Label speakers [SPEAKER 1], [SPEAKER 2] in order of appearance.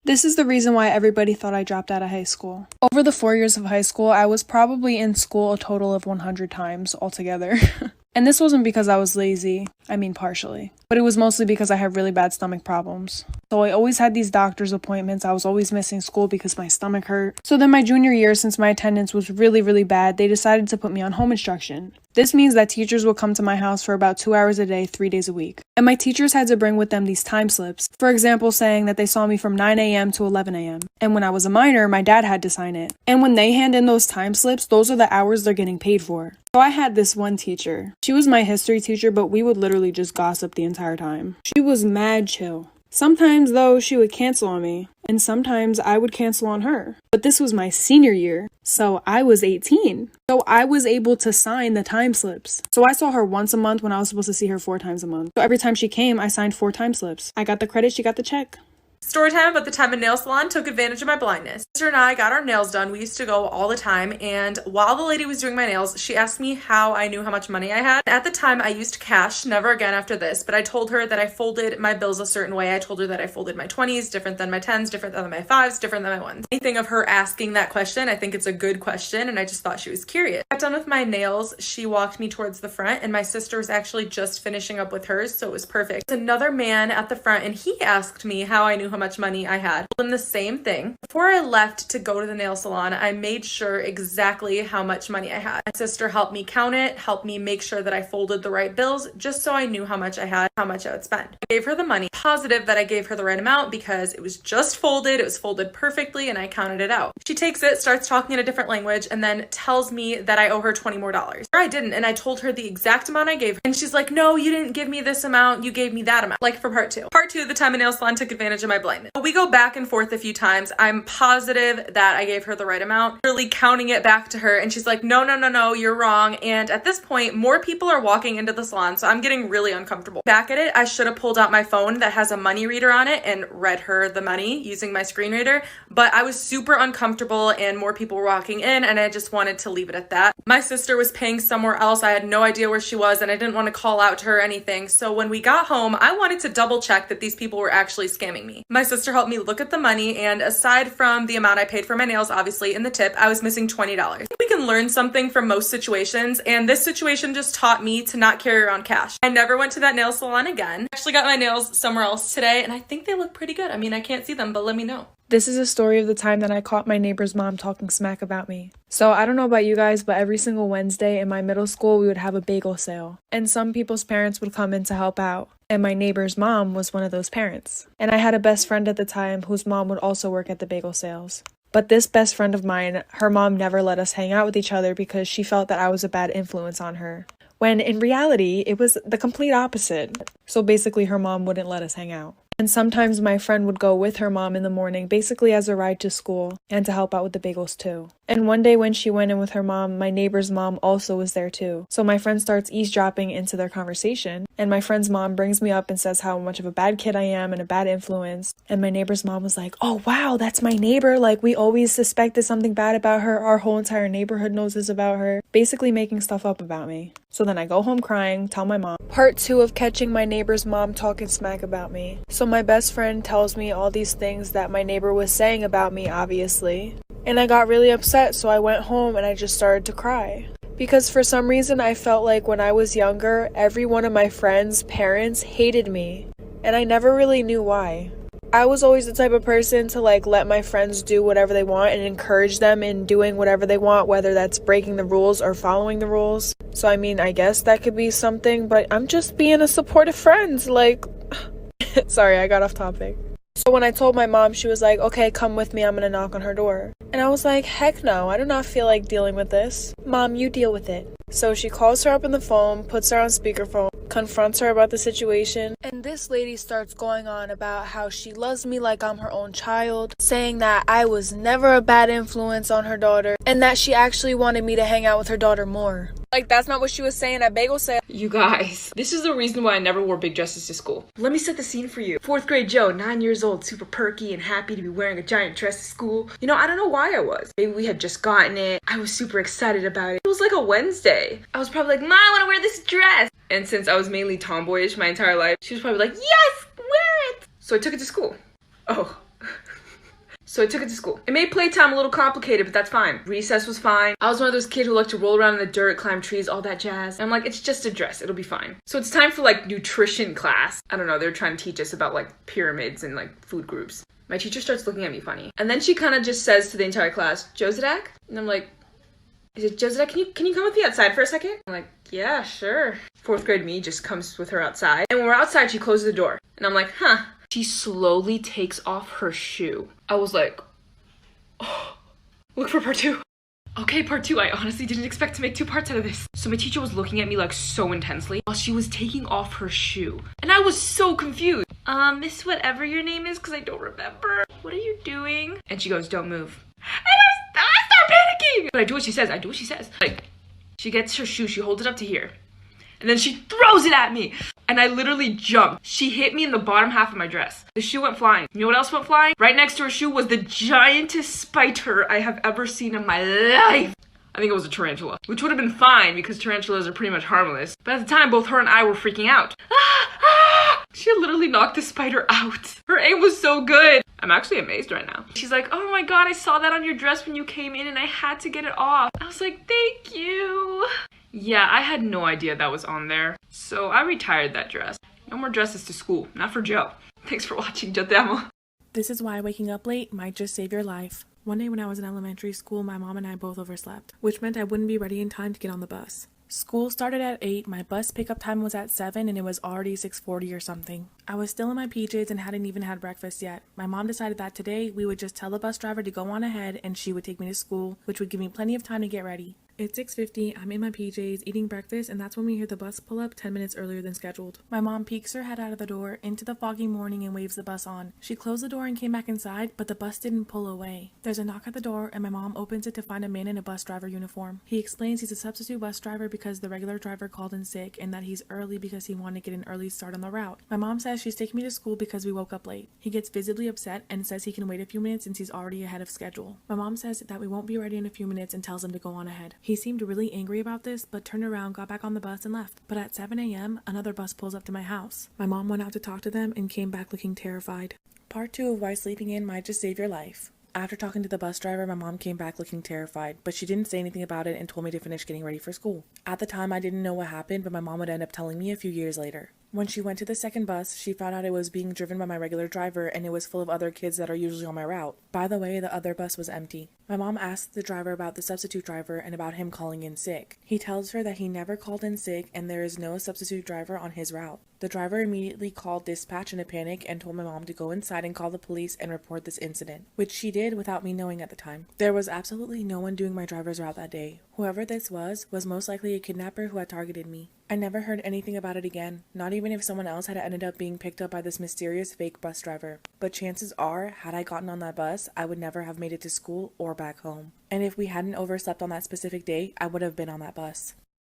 [SPEAKER 1] This is the reason why everybody thought I dropped out of high school. Over the 4 years of high school, I was probably in school a total of 100 times altogether. And this wasn't because I was lazy, I mean partially, but it was mostly because I had really bad stomach problems. So I always had these doctor's appointments, I was always missing school because my stomach hurt. So then my junior year, since my attendance was really bad, they decided to put me on home instruction. This means that teachers would come to my house for about 2 hours a day, 3 days a week. And my teachers had to bring with them these time slips, for example saying that they saw me from 9 a.m. to 11 a.m. And when I was a minor, my dad had to sign it. And when they hand in those time slips, those are the hours they're getting paid for. So I had this one teacher. She was my history teacher, but we would literally just gossip the entire time. She was mad chill. Sometimes, though, she would cancel on me, and sometimes I would cancel on her. But this was my senior year, so I was 18. So I was able to sign the time slips. So I saw her once a month when I was supposed to see her 4 times a month. So every time she came, I signed 4 time slips. I got the credit, she got the check.
[SPEAKER 2] Story time about the time a nail salon took advantage of my blindness. Sister and I got our nails done. We used to go all the time, and while the lady was doing my nails, she asked me how I knew how much money I had. At the time, I used cash, never again after this, but I told her that I folded my bills a certain way. I told her that I folded my 20s different than my 10s, different than my 5s, different than my 1s. Anything of her asking that question, I think it's a good question, and I just thought she was curious. I got done with my nails, she walked me towards the front, and my sister was actually just finishing up with hers, so it was perfect. There's another man at the front, and he asked me how I knew how much money I had. I told him the same thing. Before I left to go to the nail salon, I made sure exactly how much money I had. My sister helped me count it, helped me make sure that I folded the right bills, just so I knew how much I had, how much I would spend. I gave her the money, positive that I gave her the right amount because it was just folded, it was folded perfectly, and I counted it out. She takes it, starts talking in a different language, and then tells me that I owe her $20 more. Or I didn't, and I told her the exact amount I gave her, and she's like, no, you didn't give me this amount, you gave me that amount. Like for part 2. Part 2, the time a nail salon took advantage of my blindness. We go back and forth a few times. I'm positive that I gave her the right amount, really counting it back to her, and she's like, no, you're wrong. And at this point, more people are walking into the salon, so I'm getting really uncomfortable. Back at it, I should have pulled out my phone that has a money reader on it and read her the money using my screen reader, but I was super uncomfortable and more people were walking in, and I just wanted to leave it at that. My sister was paying somewhere else. I had no idea where she was, and I didn't want to call out to her or anything, so when we got home, I wanted to double check that these people were actually scamming me. My sister helped me look at the money, and aside from the amount I paid for my nails, obviously, in the tip, I was missing $20. We can learn something from most situations, and this situation just taught me to not carry around cash. I never went to that nail salon again. I actually got my nails somewhere else today, and I think they look pretty good. I mean, I can't see them, but let me know.
[SPEAKER 1] This is a story of the time that I caught my neighbor's mom talking smack about me. So I don't know about you guys, but every single Wednesday in my middle school, we would have a bagel sale. And some people's parents would come in to help out. And my neighbor's mom was one of those parents. And I had a best friend at the time whose mom would also work at the bagel sales. But this best friend of mine, her mom never let us hang out with each other because she felt that I was a bad influence on her. When in reality, it was the complete opposite. So basically her mom wouldn't let us hang out. And sometimes my friend would go with her mom in the morning, basically as a ride to school, and to help out with the bagels too. And one day when she went in with her mom, my neighbor's mom also was there too. So my friend starts eavesdropping into their conversation, and my friend's mom brings me up and says how much of a bad kid I am and a bad influence. And my neighbor's mom was like, oh wow, that's my neighbor, like we always suspected something bad about her, our whole entire neighborhood knows this about her, basically making stuff up about me. So then I go home crying, tell my mom. Part 2 of catching my neighbor's mom talking smack about me. So my best friend tells me all these things that my neighbor was saying about me, obviously. And I got really upset, so I went home and I just started to cry. Because for some reason I felt like when I was younger, every one of my friends' parents hated me. And I never really knew why. I was always the type of person to let my friends do whatever they want and encourage them in doing whatever they want, whether that's breaking the rules or following the rules. So I mean, I guess that could be something, but I'm just being a supportive friend, Sorry, I got off topic. So when I told my mom, she was like, okay, come with me, I'm gonna knock on her door. And I was like, heck no, I do not feel like dealing with this. Mom, you deal with it. So she calls her up on the phone, puts her on speakerphone, confronts her about the situation, and this lady starts going on about how she loves me like I'm her own child, saying that I was never a bad influence on her daughter, and that she actually wanted me to hang out with her daughter more. That's not what she was saying at bagel sale.
[SPEAKER 3] You guys, this is the reason why I never wore big dresses to school. Let me set the scene for you. 4th grade Joe, 9 years old, super perky and happy to be wearing a giant dress to school. I don't know why I was. Maybe we had just gotten it. I was super excited about it. It was like a Wednesday. I was probably like, Mom, I want to wear this dress. And since I was mainly tomboyish my entire life, she was probably like, yes, wear it. So I took it to school. Oh. So I took it to school. It made playtime a little complicated, but that's fine. Recess was fine. I was one of those kids who liked to roll around in the dirt, climb trees, all that jazz. And I'm like, it's just a dress. It'll be fine. So it's time for like nutrition class. I don't know. They're trying to teach us about like pyramids and like food groups. My teacher starts looking at me funny. And then she kind of just says to the entire class, Josadak? And I'm like, is it Josadak? Can you come with me outside for a second? I'm like, yeah, sure. 4th grade me just comes with her outside. And when we're outside, she closes the door. And I'm like, huh. She slowly takes off her shoe. I was like, oh, look for part 2. Okay, part 2. I honestly didn't expect to make 2 parts out of this. So my teacher was looking at me like so intensely while she was taking off her shoe. And I was so confused. Miss whatever your name is, because I don't remember. What are you doing? And she goes, don't move. And I start panicking. But I do what she says. Like, she gets her shoe, she holds it up to here. And then she throws it at me. And I literally jumped. She hit me in the bottom half of my dress. The shoe went flying. You know what else went flying? Right next to her shoe was the giantest spider I have ever seen in my life. I think it was a tarantula, which would have been fine because tarantulas are pretty much harmless. But at the time, both her and I were freaking out. She literally knocked the spider out. Her aim was so good. I'm actually amazed right now. She's like, oh my God, I saw that on your dress when you came in and I had to get it off. I was like, thank you. Yeah, I had no idea that was on there. So I retired that dress. No more dresses to school, not for Joe. Thanks for watching, Yo te amo.
[SPEAKER 1] This is why waking up late might just save your life. One day when I was in elementary school, my mom and I both overslept, which meant I wouldn't be ready in time to get on the bus. School started at 8, my bus pickup time was at 7, and it was already 6:40 or something. I was still in my PJs and hadn't even had breakfast yet. My mom decided that today we would just tell the bus driver to go on ahead and she would take me to school, which would give me plenty of time to get ready. It's 6:50, I'm in my PJs eating breakfast, and that's when we hear the bus pull up 10 minutes earlier than scheduled. My mom peeks her head out of the door into the foggy morning and waves the bus on. She closed the door and came back inside, but the bus didn't pull away. There's a knock at the door and my mom opens it to find a man in a bus driver uniform. He explains he's a substitute bus driver because the regular driver called in sick and that he's early because he wanted to get an early start on the route. My mom says she's taking me to school because we woke up late. He gets visibly upset and says he can wait a few minutes since he's already ahead of schedule. My mom says that we won't be ready in a few minutes and tells him to go on ahead. He seemed really angry about this, but turned around, got back on the bus, and left. But at 7 a.m., another bus pulls up to my house. My mom went out to talk to them and came back looking terrified. Part 2 of why sleeping in might just save your life. After talking to the bus driver, my mom came back looking terrified, but she didn't say anything about it and told me to finish getting ready for school. At the time, I didn't know what happened, but my mom would end up telling me a few years later. When she went to the second bus, she found out it was being driven by my regular driver and it was full of other kids that are usually on my route. By the way, the other bus was empty. My mom asked the driver about the substitute driver and about him calling in sick. He tells her that he never called in sick and there is no substitute driver on his route. The driver immediately called dispatch in a panic and told my mom to go inside and call the police and report this incident, which she did without me knowing at the time. There was absolutely no one doing my driver's route that day. Whoever this was most likely a kidnapper who had targeted me. I never heard anything about it again, not even if someone else had ended up being picked up by this mysterious fake bus driver. But chances are, had I gotten on that bus, I would never have made it to school or back home. And if we hadn't overslept on that specific day, I would have been on that bus.